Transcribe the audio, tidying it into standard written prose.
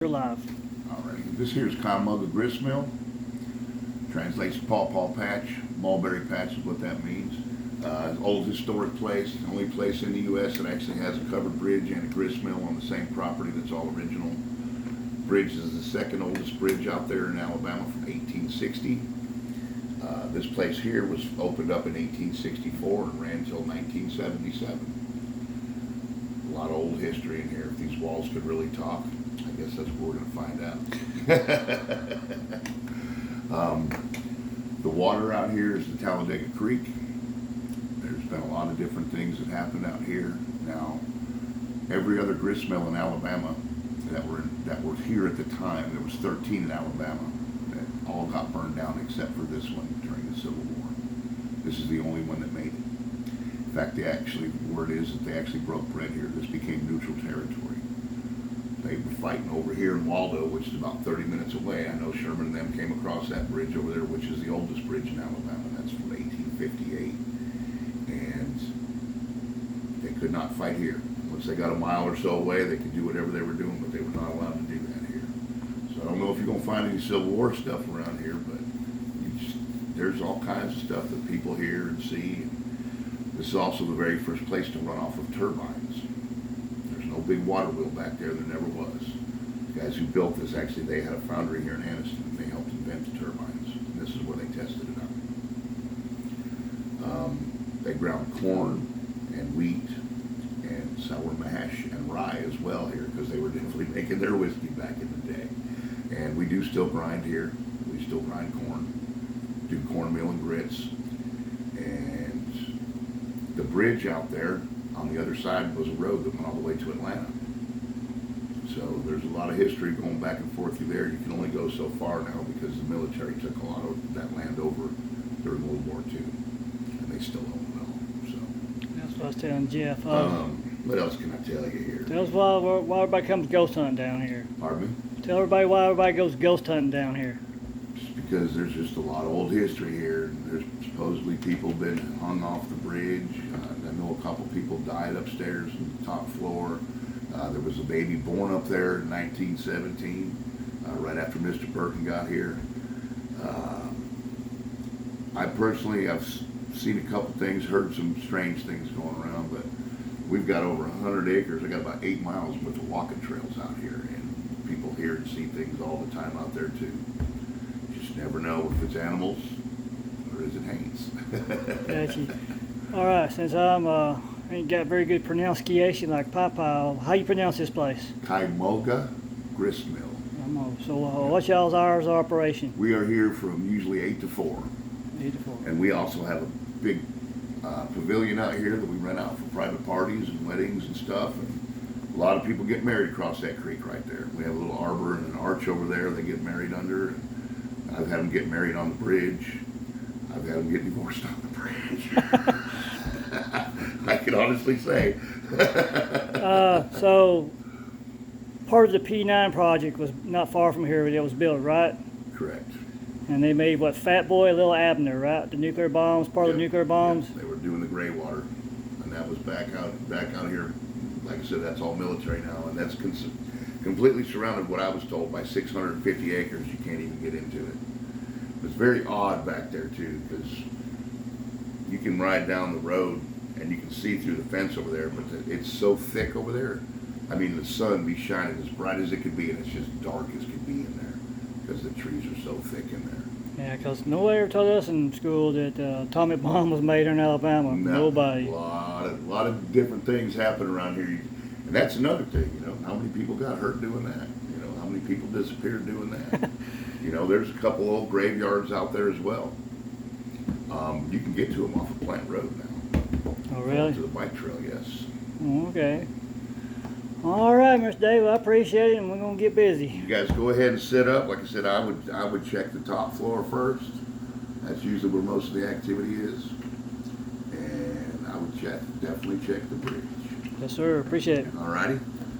You're live. Alright, this here is Kymulga Grist Mill. Translates to Paw Patch, Mulberry Patch is what that means. Old historic place, the only place in the U.S. that actually has a covered bridge and a grist mill on the same property that's all original. Bridge is the second oldest bridge out there in Alabama from 1860. This place here was opened up in 1864 and ran until 1977. A lot of old history in here. If these walls could really talk, I guess that's what we're going to find out. The water out here is the Talladega Creek. There's been a lot of different things that happened out here. Now, every other grist mill in Alabama that were here at the time, there was 13 in Alabama, that all got burned down except for this one during the Civil War. This is the only one that made it. In fact, word is that they actually broke bread here. This became neutral territory. They were fighting over here in Waldo, which is about 30 minutes away. I know Sherman and them came across that bridge over there, which is the oldest bridge in Alabama. That's from 1858. And they could not fight here. Once they got a mile or so away, they could do whatever they were doing, but they were not allowed to do that here. So I don't know if you're going to find any Civil War stuff around here, but there's all kinds of stuff that people hear and see. This is also the very first place to run off of turbines. There's no big water wheel back there. There never was. The guys who built this, actually, they had a foundry here in Anniston, and they helped invent the turbines. And this is where they tested it out. They ground corn and wheat and sour mash and rye as well here, because they were definitely making their whiskey back in the day. And we do still grind here. We still grind corn, do cornmeal and grits. And the bridge out there on the other side was a road that went all the way to Atlanta. So there's a lot of history going back and forth through there. You can only go so far now because the military took a lot of that land over during World War II. And they still own it all. So That's what I was telling Jeff. what else can I tell you here? Tell us why everybody comes ghost hunting down here. Pardon me? Tell everybody why everybody goes ghost hunting down here. Just because there's just a lot of old history here. There's supposedly people been hung off the bridge. I know a couple people died upstairs on the top floor. There was a baby born up there in 1917, right after Mr. Birkin got here. I personally have seen a couple things, heard some strange things going around, but we've got over 100 acres. I got about 8 miles worth of walking trails out here, and people hear and see things all the time out there too. Just never know if it's animals or is it Haines. Gotcha. All right, since I ain't got very good pronunciation like Popeye, how you pronounce this place? Kymulga Grist Mill. So what's y'all's hours of operation? We are here from usually 8 to 4. 8 to 4. And we also have a big pavilion out here that we rent out for private parties and weddings and stuff. And a lot of people get married across that creek right there. We have a little arbor and an arch over there they get married under. And I've had them get married on the bridge. I've had them get divorced on the bridge. I can honestly say. So part of the P9 project was not far from here where it was built, right? Correct. And they made what, Fat Boy, Little Abner, right? The nuclear bombs, part of the nuclear bombs. They were doing the gray water, and that was back out here. Like I said, that's all military now, and that's completely surrounded, what I was told, by 650 acres. You can't even get into it. It's very odd back there too, because you can ride down the road and you can see through the fence over there, but it's so thick over there. I mean, the sun be shining as bright as it could be, and it's just dark as could be in there because the trees are so thick in there. Yeah, because nobody ever told us in school that atomic bomb was made in Alabama. Nobody. A lot of different things happen around here, and that's another thing. You know, how many people got hurt doing that? You know, how many people disappeared doing that? You know, there's a couple old graveyards out there as well. You can get to them off of Plant Road now. Oh, really? To the bike trail, yes. Okay. All right, Mr. Dave, I appreciate it, and we're gonna get busy. You guys go ahead and sit up. Like I said, I would check the top floor first. That's usually where most of the activity is. And I would definitely check the bridge. Yes, sir. Appreciate it. All righty.